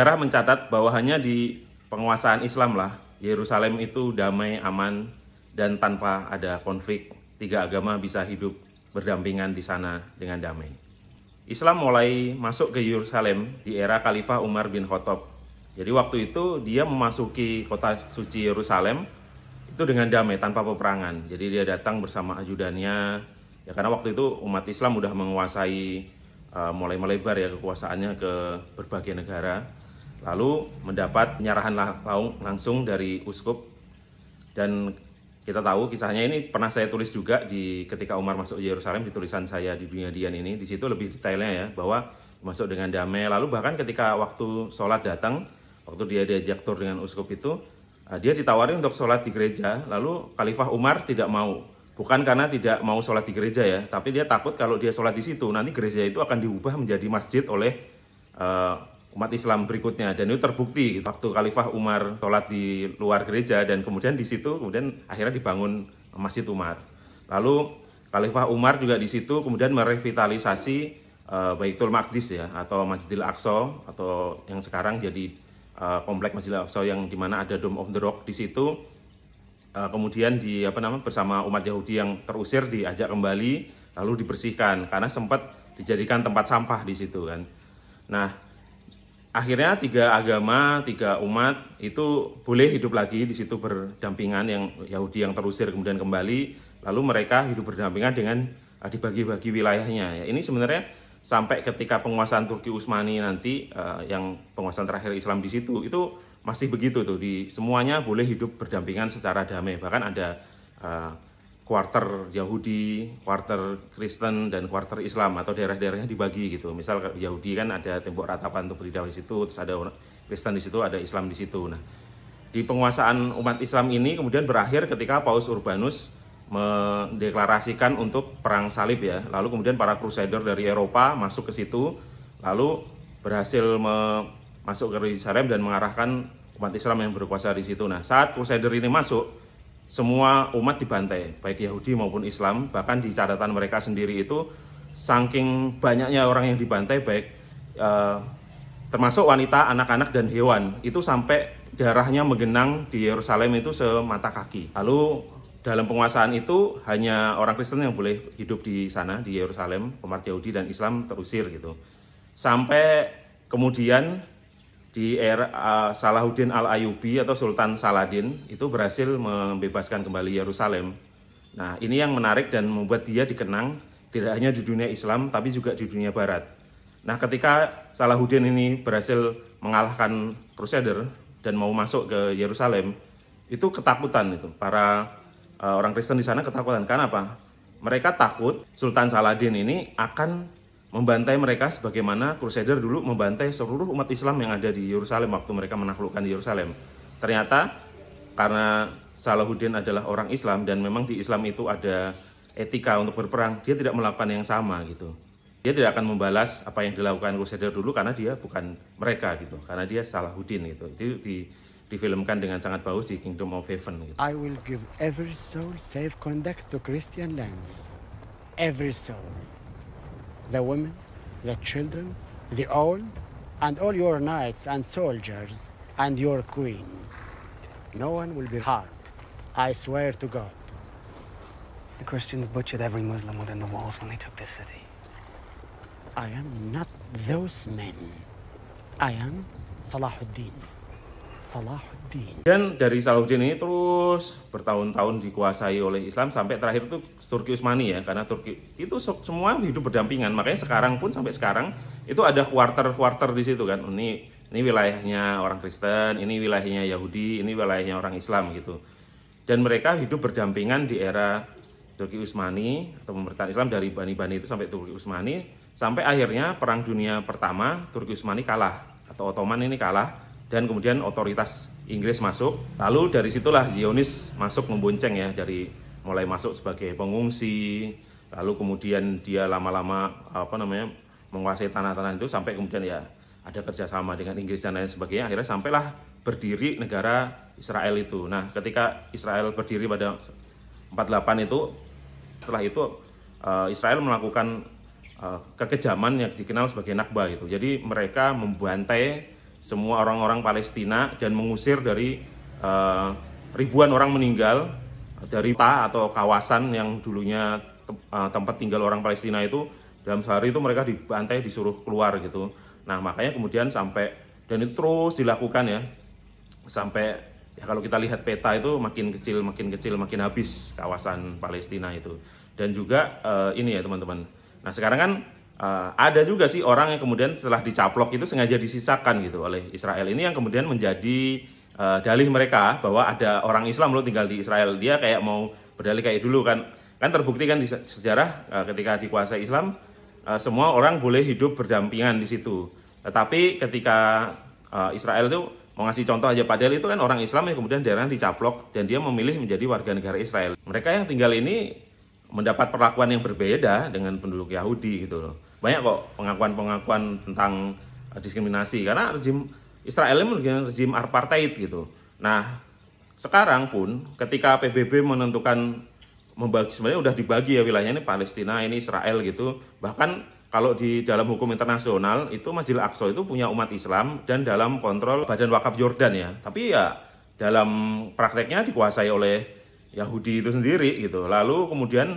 Sejarah mencatat bahwa hanya di penguasaan Islam lah Yerusalem itu damai, aman, dan tanpa ada konflik. Tiga agama bisa hidup berdampingan di sana dengan damai. Islam mulai masuk ke Yerusalem di era Khalifah Umar bin Khattab. Jadi waktu itu dia memasuki kota suci Yerusalem itu dengan damai, tanpa peperangan. Jadi dia datang bersama ajudannya, ya karena waktu itu umat Islam udah menguasai, mulai melebar ya kekuasaannya ke berbagai negara. Lalu mendapat penyerahan langsung dari uskup, dan kita tahu kisahnya ini pernah saya tulis juga di ketika Umar masuk Yerusalem, di tulisan saya di Dunia Dian ini. Di situ lebih detailnya ya, bahwa masuk dengan damai. Lalu bahkan ketika waktu sholat datang, waktu dia diajak tur dengan uskup itu, dia ditawari untuk sholat di gereja. Lalu Khalifah Umar tidak mau. Bukan karena tidak mau sholat di gereja ya, tapi dia takut kalau dia sholat di situ, nanti gereja itu akan diubah menjadi masjid oleh umat Islam berikutnya. Dan itu terbukti waktu Khalifah Umar sholat di luar gereja, dan kemudian di situ kemudian akhirnya dibangun Masjid Umar. Lalu Khalifah Umar juga di situ kemudian merevitalisasi Baitul Maqdis ya, atau Masjidil Aqsa, atau yang sekarang jadi komplek Masjidil Aqsa yang dimana ada Dome of the Rock di situ. Kemudian bersama umat Yahudi yang terusir diajak kembali, lalu dibersihkan karena sempat dijadikan tempat sampah di situ kan. Nah, akhirnya tiga agama, tiga umat itu boleh hidup lagi di situ berdampingan, yang Yahudi yang terusir kemudian kembali, lalu mereka hidup berdampingan dengan dibagi-bagi wilayahnya. Ya, ini sebenarnya sampai ketika penguasaan Turki Utsmani nanti, yang penguasaan terakhir Islam di situ, itu masih begitu tuh, semuanya boleh hidup berdampingan secara damai. Bahkan ada kuarter Yahudi, kuarter Kristen, dan kuarter Islam, atau daerah-daerahnya dibagi gitu. Misal Yahudi kan ada tembok ratapan untuk beribadah di situ, terus ada Kristen di situ, ada Islam di situ. Nah, di penguasaan umat Islam ini kemudian berakhir ketika Paus Urbanus mendeklarasikan untuk perang salib ya. Lalu kemudian para crusader dari Eropa masuk ke situ, lalu berhasil masuk ke Yerusalem dan mengarahkan umat Islam yang berkuasa di situ. Nah, saat crusader ini masuk, semua umat dibantai, baik Yahudi maupun Islam. Bahkan di catatan mereka sendiri itu, saking banyaknya orang yang dibantai, baik termasuk wanita, anak-anak, dan hewan, itu sampai darahnya menggenang di Yerusalem itu semata kaki. Lalu dalam penguasaan itu hanya orang Kristen yang boleh hidup di sana, di Yerusalem. Umat Yahudi dan Islam terusir gitu. Sampai kemudian di era Salahuddin Al-Ayyubi atau Sultan Saladin itu berhasil membebaskan kembali Yerusalem. Nah, ini yang menarik dan membuat dia dikenang tidak hanya di dunia Islam tapi juga di dunia Barat. Nah, ketika Salahuddin ini berhasil mengalahkan Crusader dan mau masuk ke Yerusalem, itu ketakutan itu. Para orang Kristen di sana ketakutan. Karena apa? Mereka takut Sultan Saladin ini akan membantai mereka sebagaimana Crusader dulu membantai seluruh umat Islam yang ada di Yerusalem waktu mereka menaklukkan Yerusalem. Ternyata karena Salahuddin adalah orang Islam dan memang di Islam itu ada etika untuk berperang, dia tidak melakukan yang sama gitu. Dia tidak akan membalas apa yang dilakukan Crusader dulu karena dia bukan mereka gitu, karena dia Salahuddin gitu. Itu difilmkan dengan sangat bagus di Kingdom of Heaven gitu. I will give every soul safe conduct to Christian lands. Every soul. The women, the children, the old, and all your knights and soldiers, and your queen. No one will be harmed. I swear to God. The Christians butchered every Muslim within the walls when they took this city. I am not those men. I am Salahuddin. Salahuddin. Dan dari Salahuddin ini terus bertahun-tahun dikuasai oleh Islam sampai terakhir itu Turki Utsmani ya, karena Turki itu semua hidup berdampingan. Makanya sekarang pun sampai sekarang itu ada kuarter-kuarter di situ kan. Ini wilayahnya orang Kristen, ini wilayahnya Yahudi, ini wilayahnya orang Islam gitu. Dan mereka hidup berdampingan di era Turki Utsmani atau pemerintahan Islam dari Bani-Bani itu sampai Turki Utsmani, sampai akhirnya Perang Dunia Pertama Turki Utsmani kalah atau Ottoman ini kalah, dan kemudian otoritas Inggris masuk. Lalu dari situlah Zionis masuk membonceng ya, dari mulai masuk sebagai pengungsi, lalu kemudian dia lama-lama menguasai tanah-tanah itu, sampai kemudian ya ada kerjasama dengan Inggris dan lain sebagainya. Akhirnya sampailah berdiri negara Israel itu. Nah, ketika Israel berdiri pada 48 itu, setelah itu Israel melakukan kekejaman yang dikenal sebagai Nakba itu. Jadi mereka membantai semua orang-orang Palestina dan mengusir dari ribuan orang meninggal dari kota atau kawasan yang dulunya tempat tinggal orang Palestina itu. Dalam sehari itu mereka dibantai, disuruh keluar gitu. Nah makanya kemudian sampai, dan itu terus dilakukan ya, sampai ya kalau kita lihat peta itu makin kecil, makin habis kawasan Palestina itu. Dan juga ini ya teman-teman. Nah sekarang kan ada juga sih orang yang kemudian setelah dicaplok itu sengaja disisakan gitu oleh Israel. Ini yang kemudian menjadi dalih mereka bahwa ada orang Islam loh tinggal di Israel. Dia kayak mau berdalih kayak dulu kan terbukti kan di sejarah ketika dikuasai Islam. Semua orang boleh hidup berdampingan di situ. Tetapi ketika Israel itu mau ngasih contoh aja, padahal itu kan orang Islam yang kemudian daerahnya dicaplok dan dia memilih menjadi warga negara Israel. Mereka yang tinggal ini mendapat perlakuan yang berbeda dengan penduduk Yahudi gitu loh. Banyak kok pengakuan-pengakuan tentang diskriminasi karena rezim Israel ini rezim apartheid gitu. Nah, sekarang pun ketika PBB menentukan membagi, sebenarnya udah dibagi ya wilayahnya, ini Palestina, ini Israel gitu. Bahkan kalau di dalam hukum internasional itu Masjidil Aqsa itu punya umat Islam dan dalam kontrol Badan Wakaf Yordan ya. Tapi ya dalam prakteknya dikuasai oleh Yahudi itu sendiri gitu. Lalu kemudian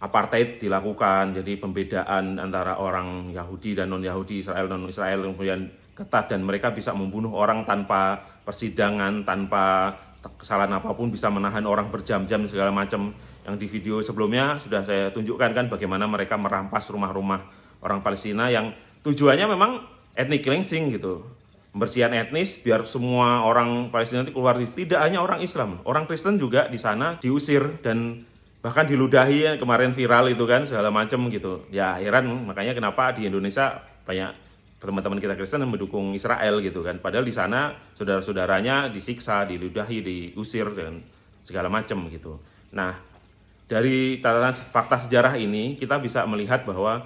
apartheid dilakukan, jadi pembedaan antara orang Yahudi dan non-Yahudi, Israel dan non-Israel kemudian ketat, dan mereka bisa membunuh orang tanpa persidangan, tanpa kesalahan apapun, bisa menahan orang berjam-jam segala macam. Yang di video sebelumnya sudah saya tunjukkan kan bagaimana mereka merampas rumah-rumah orang Palestina yang tujuannya memang ethnic cleansing gitu. Pembersihan etnis biar semua orang Palestina itu keluar. Tidak hanya orang Islam, orang Kristen juga di sana diusir dan bahkan diludahi, kemarin viral itu kan segala macam gitu. Ya heran makanya kenapa di Indonesia banyak teman-teman kita Kristen yang mendukung Israel gitu kan. Padahal di sana saudara-saudaranya disiksa, diludahi, diusir dan segala macam gitu. Nah, dari catatan fakta sejarah ini kita bisa melihat bahwa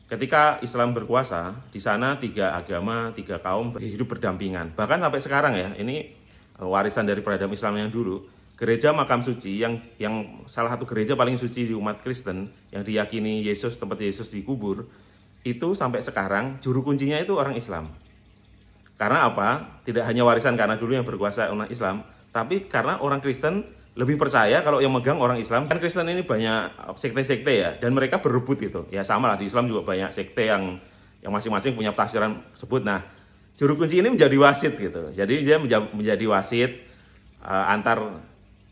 ketika Islam berkuasa di sana 3 agama, 3 kaum hidup berdampingan. Bahkan sampai sekarang ya, ini warisan dari peradaban Islam yang dulu. Gereja Makam Suci yang salah satu gereja paling suci di umat Kristen yang diyakini Yesus, tempat Yesus dikubur, itu sampai sekarang juru kuncinya itu orang Islam. Karena apa? Tidak hanya warisan karena dulu yang berkuasa umat Islam, tapi karena orang Kristen lebih percaya kalau yang megang orang Islam. Kan Kristen ini banyak sekte-sekte ya, dan mereka berebut gitu. Ya sama lah, di Islam juga banyak sekte yang masing-masing punya tafsiran tersebut. Nah, juru kunci ini menjadi wasit gitu. Jadi dia menjadi wasit antar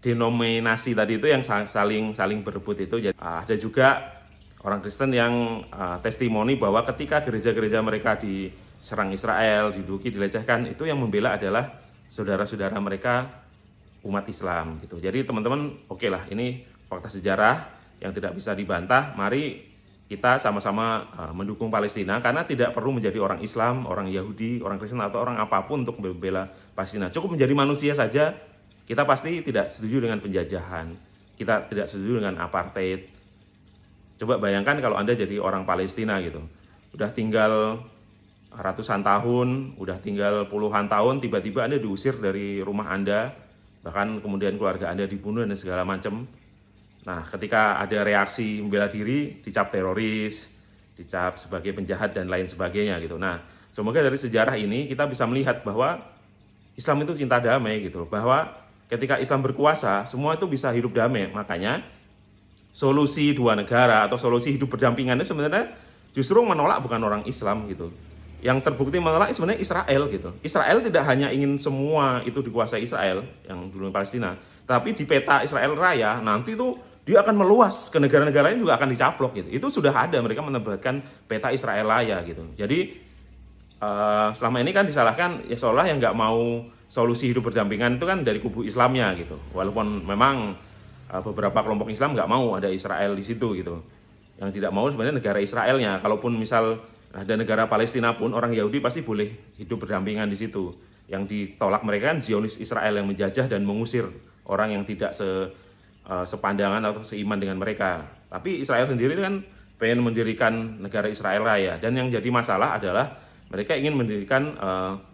denominasi tadi itu yang saling berebut itu. Jadi, ada juga orang Kristen yang testimoni bahwa ketika gereja-gereja mereka diserang Israel, diduduki, dilecehkan, itu yang membela adalah saudara-saudara mereka umat Islam gitu. Jadi teman-teman, oke lah, ini fakta sejarah yang tidak bisa dibantah. Mari kita sama-sama mendukung Palestina karena tidak perlu menjadi orang Islam, orang Yahudi, orang Kristen atau orang apapun untuk membela Palestina. Cukup menjadi manusia saja. Kita pasti tidak setuju dengan penjajahan. Kita tidak setuju dengan apartheid. Coba bayangkan kalau Anda jadi orang Palestina gitu. Udah tinggal ratusan tahun, udah tinggal puluhan tahun, tiba-tiba Anda diusir dari rumah Anda, bahkan kemudian keluarga Anda dibunuh dan segala macam. Nah, ketika ada reaksi membela diri, dicap teroris, dicap sebagai penjahat dan lain sebagainya gitu. Nah, semoga dari sejarah ini kita bisa melihat bahwa Islam itu cinta damai gitu, bahwa ketika Islam berkuasa, semua itu bisa hidup damai. Makanya solusi 2 negara atau solusi hidup berdampingan itu sebenarnya justru menolak bukan orang Islam gitu. Yang terbukti menolak sebenarnya Israel gitu. Israel tidak hanya ingin semua itu dikuasai Israel yang dulu Palestina, tapi di peta Israel Raya nanti tuh dia akan meluas ke negara-negara lain juga akan dicaplok gitu. Itu sudah ada, mereka menempatkan peta Israel Raya gitu. Jadi selama ini kan disalahkan ya seolah yang nggak mau solusi hidup berdampingan itu kan dari kubu Islamnya gitu. Walaupun memang beberapa kelompok Islam nggak mau ada Israel di situ gitu. Yang tidak mau sebenarnya negara Israelnya. Kalaupun misal ada negara Palestina pun orang Yahudi pasti boleh hidup berdampingan di situ. Yang ditolak mereka kan Zionis Israel yang menjajah dan mengusir orang yang tidak sepandangan atau seiman dengan mereka. Tapi Israel sendiri kan pengen mendirikan negara Israel Raya, dan yang jadi masalah adalah mereka ingin mendirikan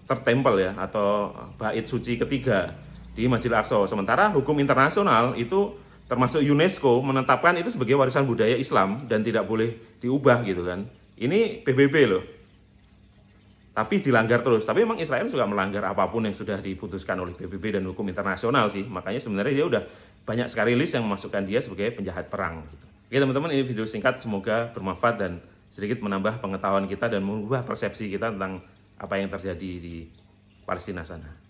third temple ya, atau bait suci ketiga di Masjidil Aqsa. Sementara hukum internasional itu termasuk UNESCO menetapkan itu sebagai warisan budaya Islam dan tidak boleh diubah gitu kan. Ini PBB loh. Tapi dilanggar terus. Tapi memang Israel juga melanggar apapun yang sudah diputuskan oleh PBB dan hukum internasional sih. Makanya sebenarnya dia udah banyak sekali list yang memasukkan dia sebagai penjahat perang. Gitu. Oke teman-teman, ini video singkat, semoga bermanfaat dan sedikit menambah pengetahuan kita dan mengubah persepsi kita tentang apa yang terjadi di Palestina sana.